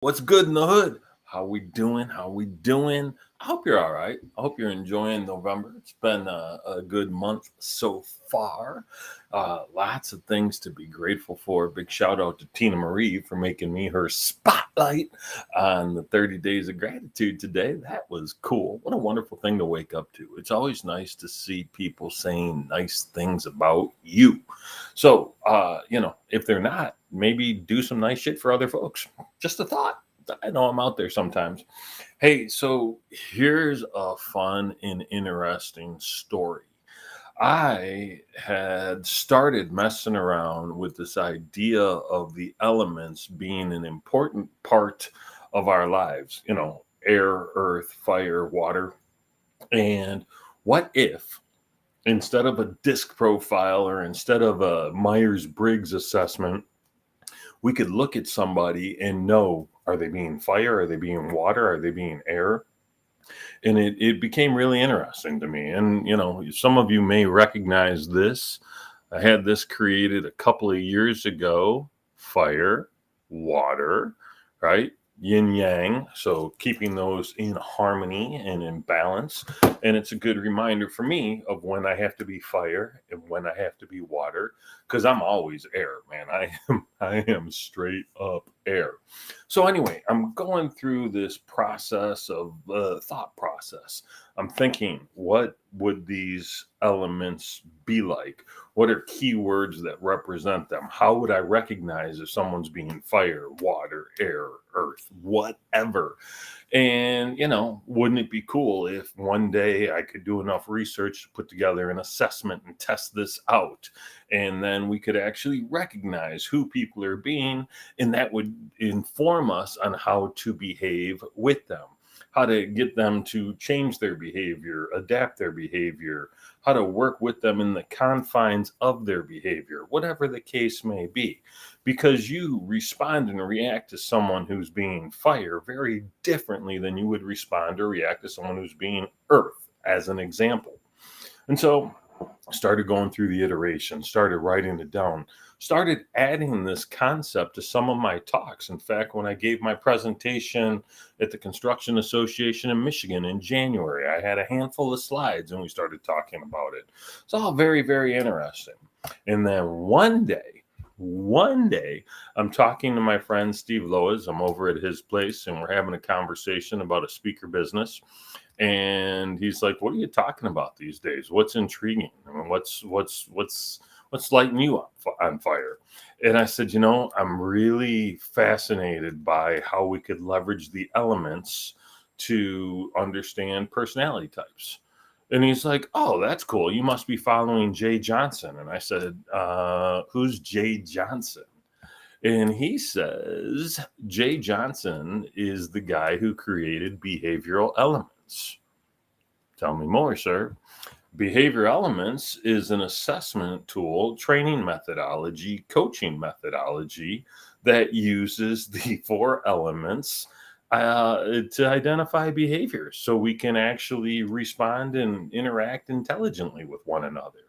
What's good in the hood? How we doing? How we doing? I hope you're all right. I hope you're enjoying November. It's been a good month so far. Lots of things to be grateful for. Big shout out to Tina Marie for making me her spotlight on the 30 days of gratitude today. That was cool. What a wonderful thing to wake up to. It's always nice to see people saying nice things about you. So, if they're not, maybe do some nice shit for other folks. Just a thought. I know I'm out there sometimes. Hey, so here's a fun and interesting story. I had started messing around with this idea of the elements being an important part of our lives, air, earth, fire, water. And what if instead of a disc profile or instead of a Myers Briggs assessment, we could look at somebody and know, are they being fire? Are they being water? Are they being air? And it became really interesting to me. And, some of you may recognize this. I had this created a couple of years ago: fire, water, right? Yin yang. So keeping those in harmony and in balance. And it's a good reminder for me of when I have to be fire and when I have to be water, because I'm always air, man. I am straight up air. So anyway, I'm going through this process of thought process. I'm thinking, what would these elements be like? What are keywords that represent them? How would I recognize if someone's being fire, water, air, earth, whatever? And, wouldn't it be cool if one day I could do enough research to put together an assessment and test this out? And then we could actually recognize who people are being, and that would inform us on how to behave with them, how to get them to change their behavior, adapt their behavior, how to work with them in the confines of their behavior, whatever the case may be. Because you respond and react to someone who's being fire very differently than you would respond or react to someone who's being earth, as an example. And so started going through the iteration, started writing it down, started adding this concept to some of my talks. In fact, when I gave my presentation at the Construction Association in Michigan in January, I had a handful of slides and we started talking about it. It's all very, very interesting. And then one day, I'm talking to my friend Steve Loas. I'm over at his place and we're having a conversation about a speaker business. And he's like, "What are you talking about these days? What's intriguing? I mean, what's lighting you up on fire?" And I said, "I'm really fascinated by how we could leverage the elements to understand personality types." And he's like, "Oh, that's cool. You must be following Jay Johnson." And I said, "Who's Jay Johnson?" And he says, Jay Johnson is the guy who created behavioral elements. Tell me more, sir. Behavior Elements is an assessment tool, training methodology, coaching methodology that uses the four elements to identify behaviors so we can actually respond and interact intelligently with one another.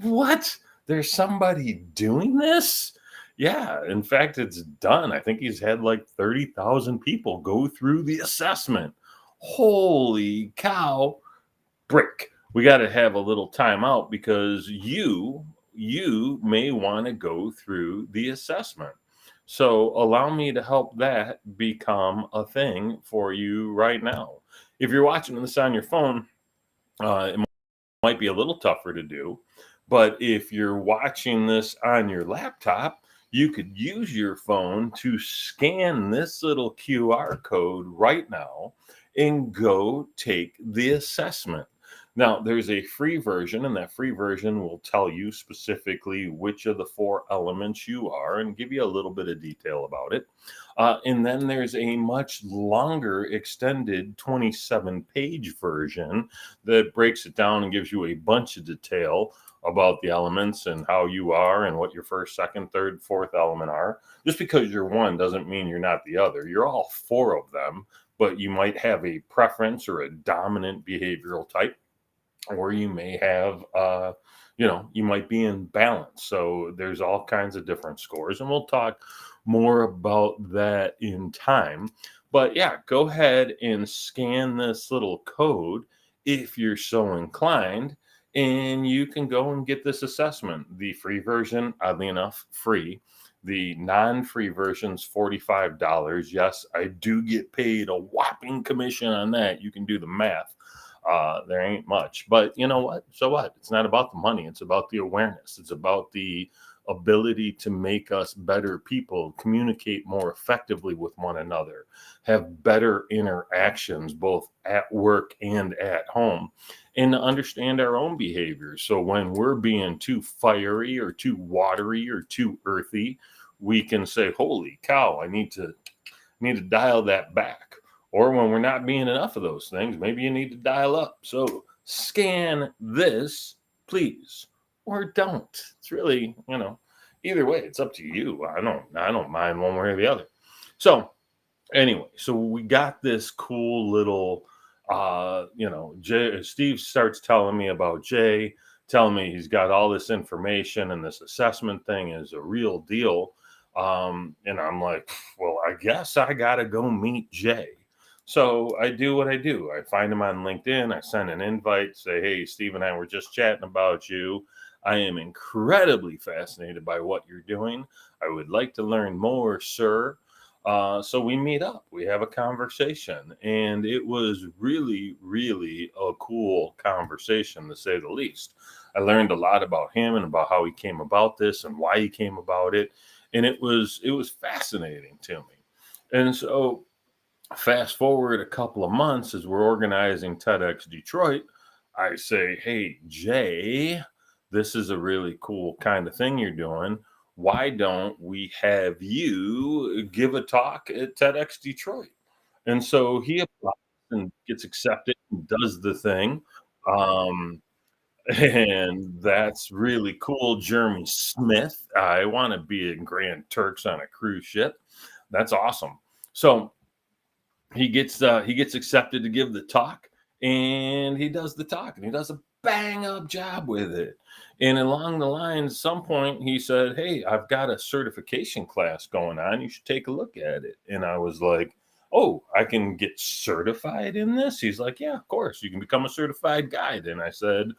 What? There's somebody doing this? Yeah, in fact, it's done. I think he's had like 30,000 people go through the assessment. Holy cow, brick. We got to have a little time out because you may want to go through the assessment. So allow me to help that become a thing for you right now. If you're watching this on your phone, it might be a little tougher to do. But if you're watching this on your laptop, you could use your phone to scan this little QR code right now and go take the assessment. Now, there's a free version, and that free version will tell you specifically which of the four elements you are and give you a little bit of detail about it. And then there's a much longer, extended 27-page version that breaks it down and gives you a bunch of detail about the elements and how you are and what your first, second, third, fourth element are. Just because you're one doesn't mean you're not the other. You're all four of them, but you might have a preference or a dominant behavioral type, or you may have, you might be in balance. So there's all kinds of different scores, and we'll talk more about that in time. But yeah, go ahead and scan this little code if you're so inclined, and you can go and get this assessment. The free version, oddly enough, free. The non-free version's $45. Yes, I do get paid a whopping commission on that. You can do the math. There ain't much, but you know what? So what? It's not about the money. It's about the awareness. It's about the ability to make us better people, communicate more effectively with one another, have better interactions both at work and at home, and to understand our own behaviors. So when we're being too fiery or too watery or too earthy, we can say, "Holy cow, I need to dial that back." Or when we're not being enough of those things, maybe you need to dial up. So scan this, please, or don't. It's really, either way, it's up to you. I don't mind one way or the other. So anyway, so we got this cool little Jay. Steve starts telling me about Jay, telling me he's got all this information and this assessment thing is a real deal. And I'm like, well, I guess I gotta go meet Jay. So I do what I do. I find him on LinkedIn. I send an invite, say, hey, Steve and I were just chatting about you. I am incredibly fascinated by what you're doing. I would like to learn more, sir. So we meet up, we have a conversation, and it was really, really a cool conversation to say the least. I learned a lot about him and about how he came about this and why he came about it, and it was fascinating to me. And so fast forward a couple of months as we're organizing TEDx Detroit, I say, hey, Jay, this is a really cool kind of thing you're doing. Why don't we have you give a talk at TEDx Detroit? And so he applies and gets accepted and does the thing. Um, and that's really cool. Jeremy Smith. I want to be in Grand Turks on a cruise ship. That's awesome. So he gets accepted to give the talk, and he does the talk, and he does a bang up job with it. And along the line, some point he said, hey, I've got a certification class going on, you should take a look at it. And I was like, oh, I can get certified in this? He's like, yeah, of course, you can become a certified guide. And I said,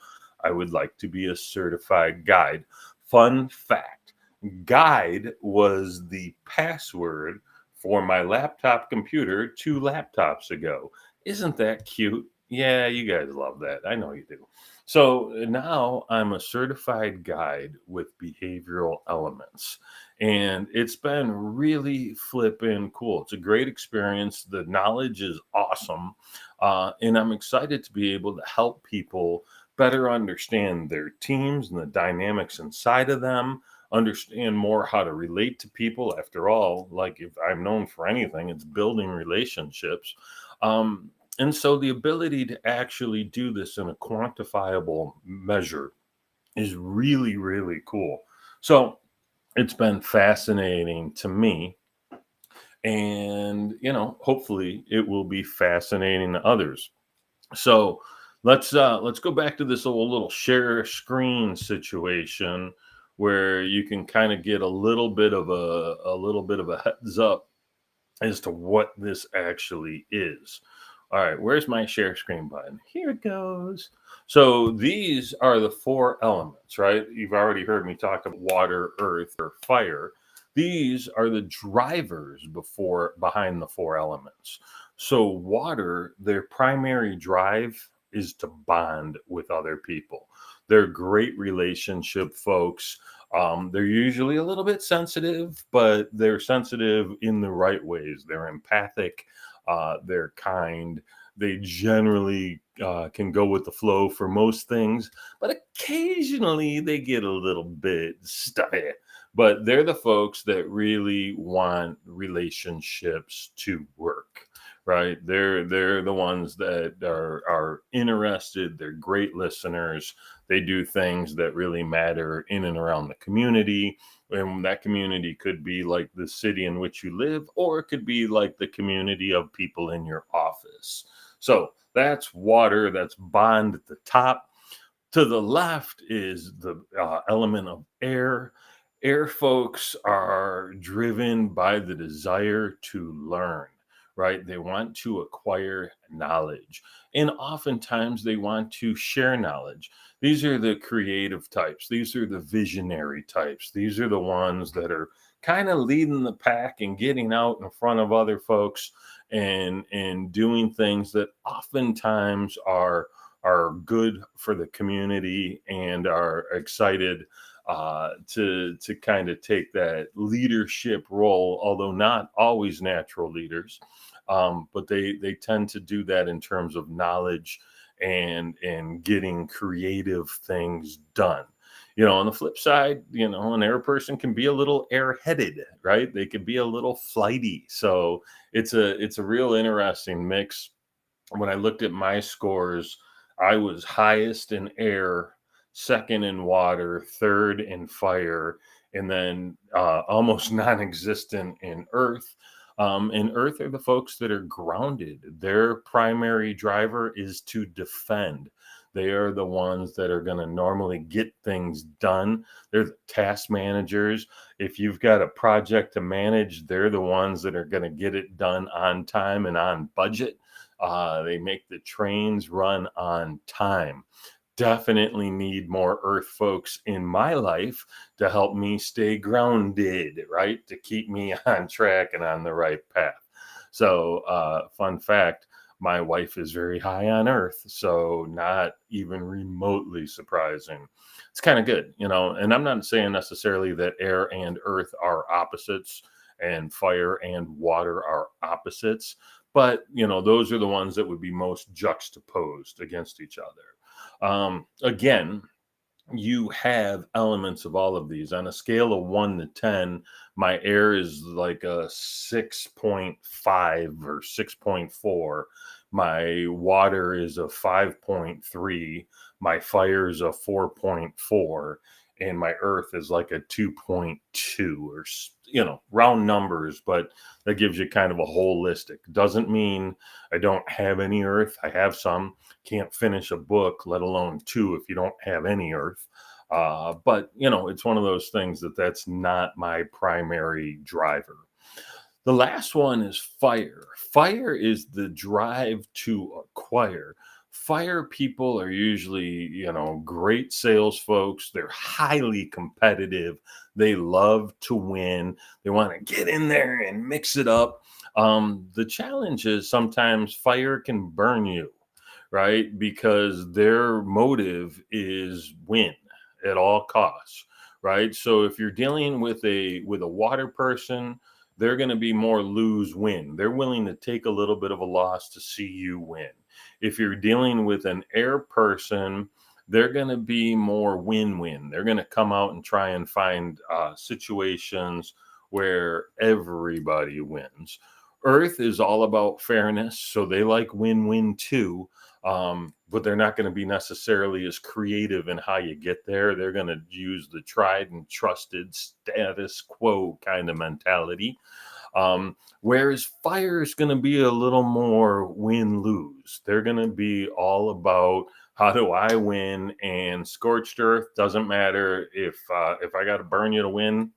I would like to be a certified guide. Fun fact, guide was the password for my laptop computer 2 laptops ago. Isn't that cute? Yeah, you guys love that. I know you do. So now I'm a certified guide with behavioral elements. And it's been really flipping cool. It's a great experience. The knowledge is awesome. And I'm excited to be able to help people better understand their teams and the dynamics inside of them, understand more how to relate to people. After all, like if I'm known for anything, it's building relationships. And so the ability to actually do this in a quantifiable measure is really, really cool. So it's been fascinating to me. And, hopefully it will be fascinating to others. So let's go back to this old little share screen situation where you can kind of get a little bit of a heads up as to what this actually is. All right, where's my share screen button? Here it goes. So these are the four elements, right? You've already heard me talk about water, earth, or fire. These are the drivers before behind the four elements. So water, their primary drive is to bond with other people. They're great relationship folks. They're usually a little bit sensitive, but they're sensitive in the right ways. They're empathic, they're kind. They generally can go with the flow for most things, but occasionally they get a little bit stuffy. But they're the folks that really want relationships to work, right? They're the ones that are interested. They're great listeners. They do things that really matter in and around the community. And that community could be like the city in which you live, or it could be like the community of people in your office. So that's water, that's bond at the top. To the left is the element of air. Air folks are driven by the desire to learn, right? They want to acquire knowledge, and oftentimes they want to share knowledge. These are the creative types, these are the visionary types, these are the ones that are kind of leading the pack and getting out in front of other folks and doing things that oftentimes are good for the community and are excited to kind of take that leadership role, although not always natural leaders. But they tend to do that in terms of knowledge and getting creative things done. On the flip side, an air person can be a little airheaded, right? They can be a little flighty. So it's a real interesting mix. When I looked at my scores, I was highest in air, second in water, third in fire, and then almost non-existent in earth. And earth are the folks that are grounded. Their primary driver is to defend. They are the ones that are going to normally get things done. They're the task managers. If you've got a project to manage, they're the ones that are going to get it done on time and on budget. They make the trains run on time. Definitely need more earth folks in my life to help me stay grounded, right? To keep me on track and on the right path. So, fun fact, my wife is very high on earth. So, not even remotely surprising. It's kind of good, and I'm not saying necessarily that air and earth are opposites and fire and water are opposites, but those are the ones that would be most juxtaposed against each other. Again, you have elements of all of these on a scale of 1 to 10. My air is like a 6.5 or 6.4. My water is a 5.3. My fire is a 4.4, and my earth is like a 2.2, or round numbers, but that gives you kind of a holistic. Doesn't mean I don't have any earth. I have some. Can't finish a book, let alone two, if you don't have any earth. But it's one of those things that's not my primary driver. The last one is fire. Fire is the drive to acquire. Fire people are usually, great sales folks. They're highly competitive. They love to win. They want to get in there and mix it up. The challenge is sometimes fire can burn you, right? Because their motive is win at all costs, right? So if you're dealing with a water person, they're going to be more lose win. They're willing to take a little bit of a loss to see you win. If you're dealing with an air person, they're going to be more win win. They're going to come out and try and find situations where everybody wins. Earth is all about fairness, so they like win win too. But they're not going to be necessarily as creative in how you get there. They're going to use the tried and trusted status quo kind of mentality. Whereas fire is going to be a little more win lose. They're going to be all about how do I win, and scorched earth doesn't matter if I got to burn you to win.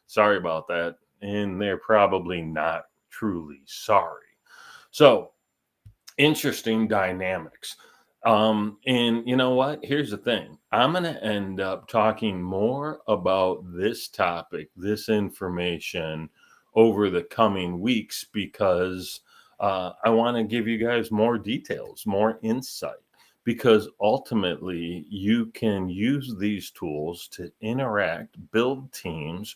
Sorry about that, and they're probably not truly sorry. So interesting dynamics. And you know what? Here's the thing. I'm going to end up talking more about this topic, this information over the coming weeks because I want to give you guys more details, more insight. Because ultimately, you can use these tools to interact, build teams,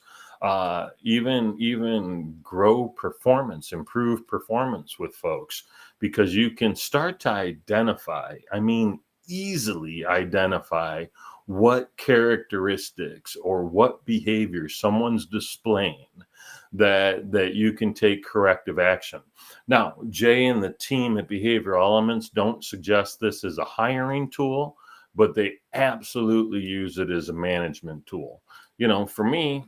even grow performance, improve performance with folks, because you can start to identify, I mean, easily identify what characteristics or what behavior someone's displaying that you can take corrective action. Now, Jay and the team at Behavioral Elements don't suggest this as a hiring tool, but they absolutely use it as a management tool. For me,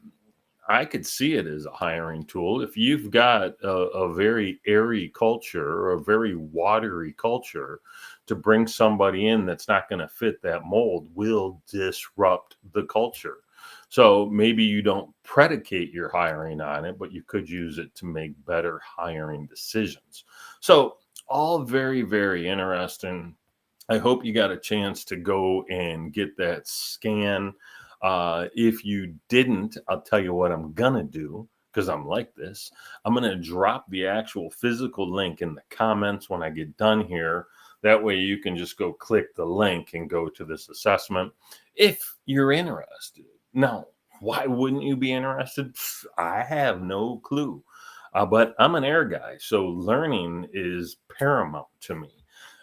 I could see it as a hiring tool. If you've got a very airy culture or a very watery culture, to bring somebody in that's not going to fit that mold will disrupt the culture. So maybe you don't predicate your hiring on it, but you could use it to make better hiring decisions. So, all very, very interesting. I hope you got a chance to go and get that scan. If you didn't, I'll tell you what I'm gonna do because I'm like this. I'm gonna drop the actual physical link in the comments when I get done here. That way you can just go click the link and go to this assessment if you're interested. Now, why wouldn't you be interested? I have no clue. But I'm an air guy, so learning is paramount to me.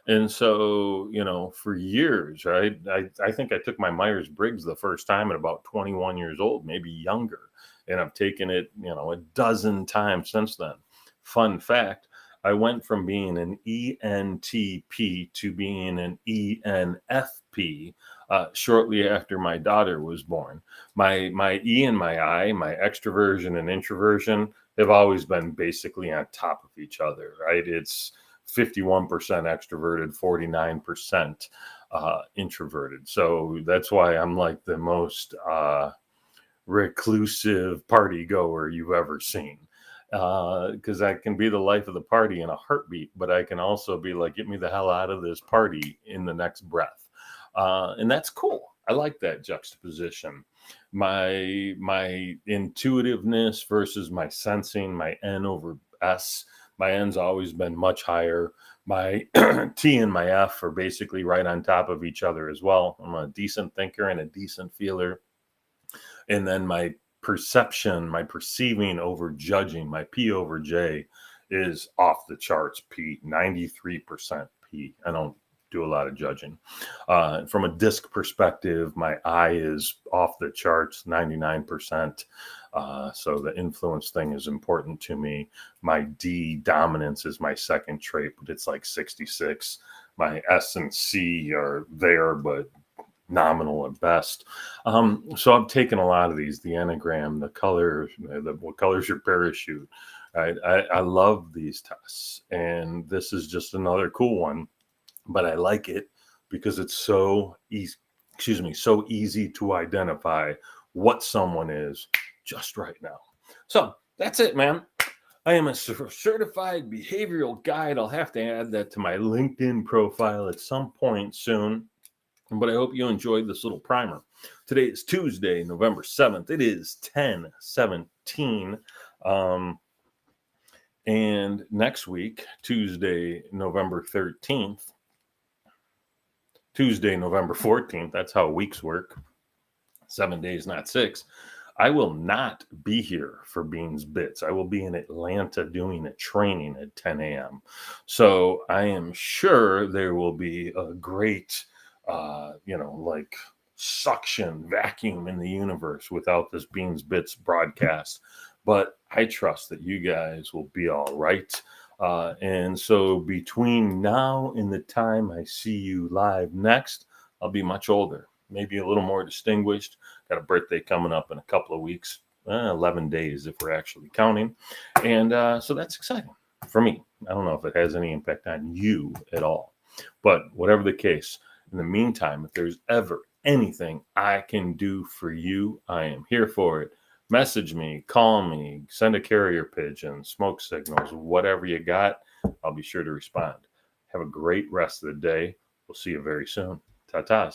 And so, for years, right? I think I took my Myers Briggs the first time at about 21 years old, maybe younger. And I've taken it, a dozen times since then. Fun fact, I went from being an ENTP to being an ENFP shortly after my daughter was born. My E and my I, my extroversion and introversion, have always been basically on top of each other, right? It's 51% extroverted, 49% introverted. So that's why I'm like the most reclusive party goer you've ever seen. Because I can be the life of the party in a heartbeat, but I can also be like, get me the hell out of this party in the next breath. And that's cool. I like that juxtaposition. My intuitiveness versus my sensing, my N over S. My N's always been much higher. My T and my F are basically right on top of each other as well. I'm a decent thinker and a decent feeler. And then my perception, my perceiving over judging, my P over J is off the charts. P, 93% P. I don't do a lot of judging. From a disc perspective, my I is off the charts, 99%. So the influence thing is important to me. My D, dominance, is my second trait, but it's like 66. My S and C are there, but nominal at best. So I've taken a lot of these, the Enneagram, the color, what color's your parachute. I love these tests, and this is just another cool one, but I like it because it's so easy, so easy to identify what someone is just right now. So that's it, man. I am a certified behavioral guide. I'll have to add that to my LinkedIn profile at some point soon. But I hope you enjoyed this little primer. Today is Tuesday, November 7th. It is 10:17. And next week, Tuesday, November 13th, Tuesday, November 14th, that's how weeks work. 7 days, not 6. I will not be here for Beans Bits. I will be in Atlanta doing a training at 10 a.m. So I am sure there will be a great like suction vacuum in the universe without this Beans Bits broadcast. But I trust that you guys will be all right. And so between now and the time I see you live next, I'll be much older, maybe a little more distinguished. Got a birthday coming up in a couple of weeks, 11 days if we're actually counting. And so that's exciting for me. I don't know if it has any impact on you at all. But whatever the case, in the meantime, if there's ever anything I can do for you, I am here for it. Message me, call me, send a carrier pigeon, smoke signals, whatever you got, I'll be sure to respond. Have a great rest of the day. We'll see you very soon. Ta-ta.